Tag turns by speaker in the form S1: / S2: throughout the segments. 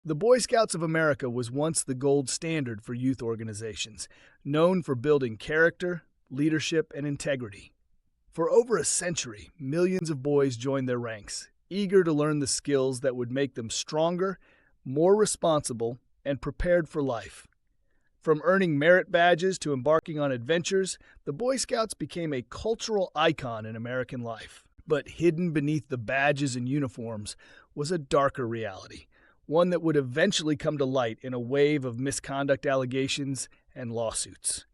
S1: The Boy Scouts of America was once the gold standard for youth organizations, known for building character, leadership, and integrity. For over a century, millions of boys joined their ranks, eager to learn the skills that would make them stronger, more responsible, and prepared for life. From earning merit badges to embarking on adventures, the Boy Scouts became a cultural icon in American life. But hidden beneath the badges and uniforms was a darker reality, one that would eventually come to light in a wave of misconduct allegations and lawsuits.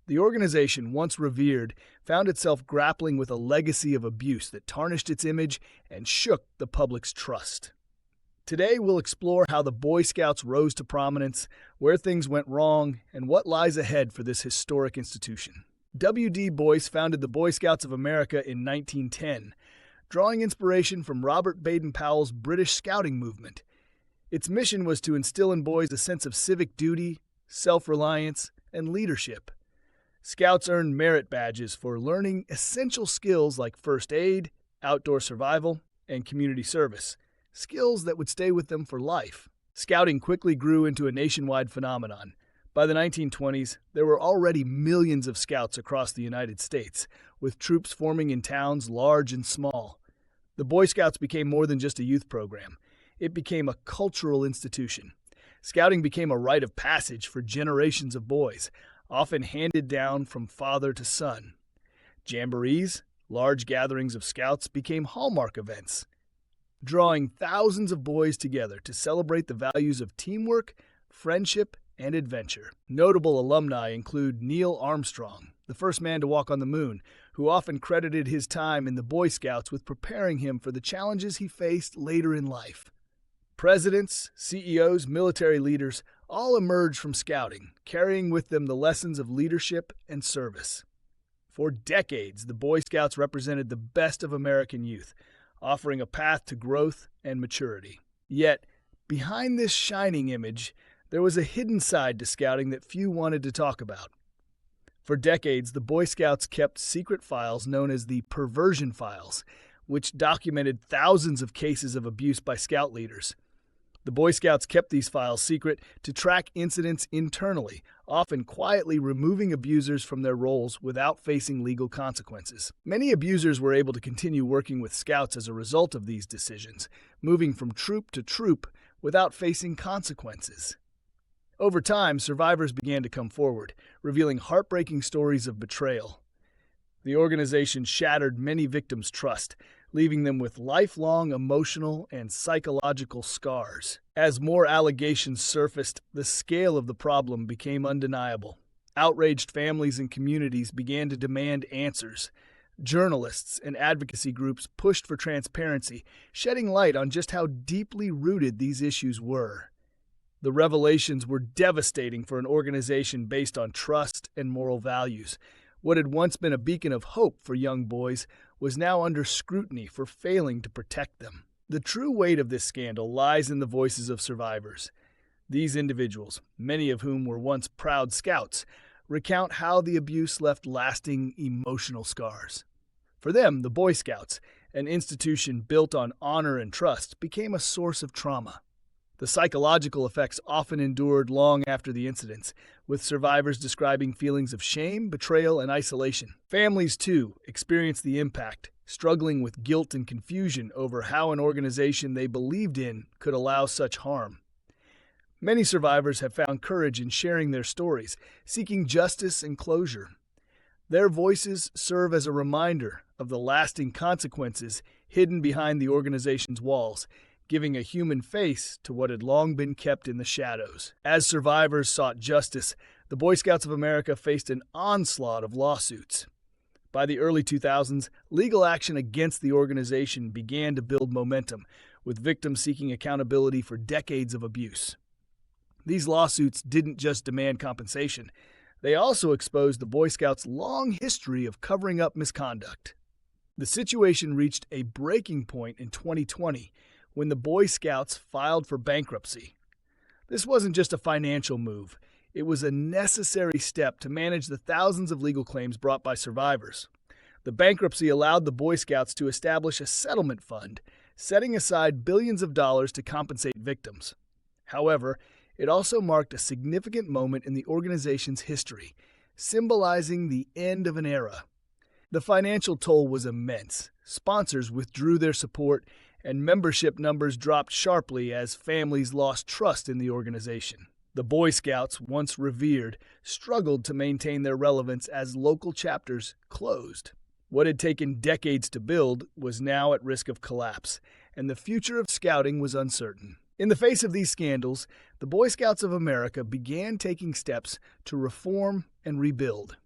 S1: The organization, once revered, found itself grappling with a legacy of abuse that tarnished its image and shook the public's trust. Today, we'll explore how the Boy Scouts rose to prominence, where things went wrong, and what lies ahead for this historic institution. W.D. Boyce founded the Boy Scouts of America in 1910, drawing inspiration from Robert Baden-Powell's British Scouting movement. Its mission was to instill in boys a sense of civic duty, self-reliance, and leadership. Scouts earned merit badges for learning essential skills like first aid, outdoor survival, and community service, skills that would stay with them for life. Scouting quickly grew into a nationwide phenomenon. By the 1920s, there were already millions of scouts across the United States, with troops forming in towns large and small. The Boy Scouts became more than just a youth program. It became a cultural institution. Scouting became a rite of passage for generations of boys, often handed down from father to son. Jamborees, large gatherings of scouts, became hallmark events, drawing thousands of boys together to celebrate the values of teamwork, friendship, and adventure. Notable alumni include Neil Armstrong, the first man to walk on the moon, who often credited his time in the Boy Scouts with preparing him for the challenges he faced later in life. Presidents, CEOs, military leaders all emerged from Scouting, carrying with them the lessons of leadership and service. For decades, the Boy Scouts represented the best of American youth, offering a path to growth and maturity. Yet, behind this shining image, there was a hidden side to Scouting that few wanted to talk about. For decades, the Boy Scouts kept secret files known as the perversion files, which documented thousands of cases of abuse by Scout leaders. The Boy Scouts kept these files secret to track incidents internally, often quietly removing abusers from their roles without facing legal consequences. Many abusers were able to continue working with Scouts as a result of these decisions, moving from troop to troop without facing consequences. Over time, survivors began to come forward, revealing heartbreaking stories of betrayal. The organization shattered many victims' trust, leaving them with lifelong emotional and psychological scars. As more allegations surfaced, the scale of the problem became undeniable. Outraged families and communities began to demand answers. Journalists and advocacy groups pushed for transparency, shedding light on just how deeply rooted these issues were. The revelations were devastating for an organization based on trust and moral values. What had once been a beacon of hope for young boys was now under scrutiny for failing to protect them. The true weight of this scandal lies in the voices of survivors. These individuals, many of whom were once proud Scouts, recount how the abuse left lasting emotional scars. For them, the Boy Scouts, an institution built on honor and trust, became a source of trauma. The psychological effects often endured long after the incidents, with survivors describing feelings of shame, betrayal, and isolation. Families, too, experienced the impact, struggling with guilt and confusion over how an organization they believed in could allow such harm. Many survivors have found courage in sharing their stories, seeking justice and closure. Their voices serve as a reminder of the lasting consequences hidden behind the organization's walls, giving a human face to what had long been kept in the shadows. As survivors sought justice, the Boy Scouts of America faced an onslaught of lawsuits. By the early 2000s, legal action against the organization began to build momentum, with victims seeking accountability for decades of abuse. These lawsuits didn't just demand compensation. They also exposed the Boy Scouts' long history of covering up misconduct. The situation reached a breaking point in 2020, when the Boy Scouts filed for bankruptcy. This wasn't just a financial move. It was a necessary step to manage the thousands of legal claims brought by survivors. The bankruptcy allowed the Boy Scouts to establish a settlement fund, setting aside billions of dollars to compensate victims. However, it also marked a significant moment in the organization's history, symbolizing the end of an era. The financial toll was immense. Sponsors withdrew their support, and membership numbers dropped sharply as families lost trust in the organization. The Boy Scouts, once revered, struggled to maintain their relevance as local chapters closed. What had taken decades to build was now at risk of collapse, and the future of scouting was uncertain. In the face of these scandals, the Boy Scouts of America began taking steps to reform and rebuild.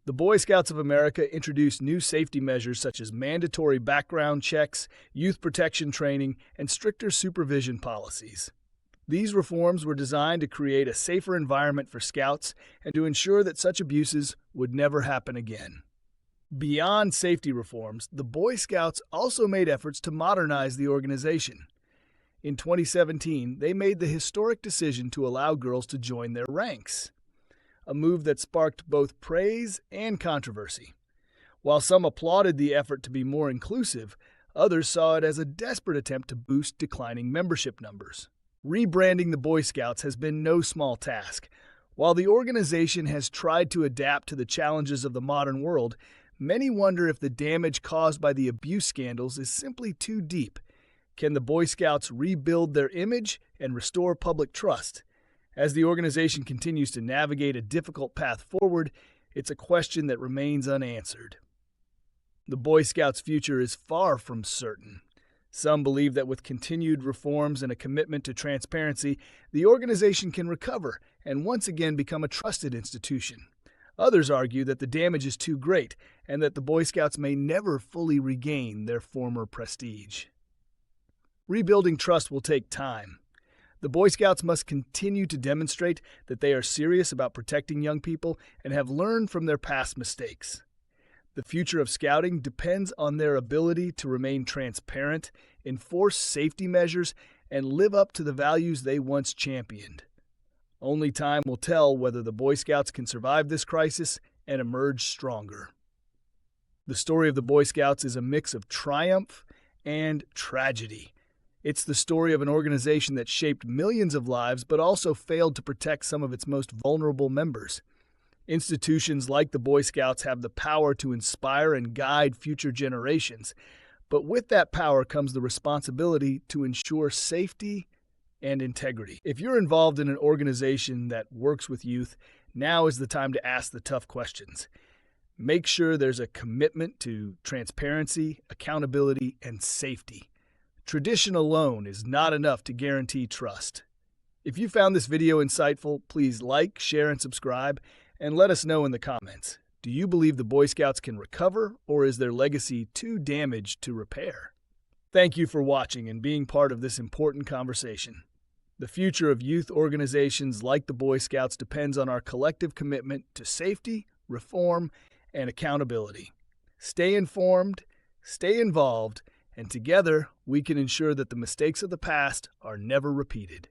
S1: The Boy Scouts of America introduced new safety measures such as mandatory background checks, youth protection training, and stricter supervision policies. These reforms were designed to create a safer environment for Scouts and to ensure that such abuses would never happen again. Beyond safety reforms, the Boy Scouts also made efforts to modernize the organization. In 2017, they made the historic decision to allow girls to join their ranks, a move that sparked both praise and controversy. While some applauded the effort to be more inclusive, others saw it as a desperate attempt to boost declining membership numbers. Rebranding the Boy Scouts has been no small task. While the organization has tried to adapt to the challenges of the modern world, many wonder if the damage caused by the abuse scandals is simply too deep. Can the Boy Scouts rebuild their image and restore public trust? As the organization continues to navigate a difficult path forward, it's a question that remains unanswered. The Boy Scouts' future is far from certain. Some believe that with continued reforms and a commitment to transparency, the organization can recover and once again become a trusted institution. Others argue that the damage is too great and that the Boy Scouts may never fully regain their former prestige. Rebuilding trust will take time. The Boy Scouts must continue to demonstrate that they are serious about protecting young people and have learned from their past mistakes. The future of scouting depends on their ability to remain transparent, enforce safety measures, and live up to the values they once championed. Only time will tell whether the Boy Scouts can survive this crisis and emerge stronger. The story of the Boy Scouts is a mix of triumph and tragedy. It's the story of an organization that shaped millions of lives but also failed to protect some of its most vulnerable members. Institutions like the Boy Scouts have the power to inspire and guide future generations, but with that power comes the responsibility to ensure safety and integrity. If you're involved in an organization that works with youth, now is the time to ask the tough questions. Make sure there's a commitment to transparency, accountability, and safety. Tradition alone is not enough to guarantee trust. If you found this video insightful, please like, share, and subscribe, and let us know in the comments. Do you believe the Boy Scouts can recover, or is their legacy too damaged to repair? Thank you for watching and being part of this important conversation. The future of youth organizations like the Boy Scouts depends on our collective commitment to safety, reform, and accountability. Stay informed, stay involved, and together we can ensure that the mistakes of the past are never repeated.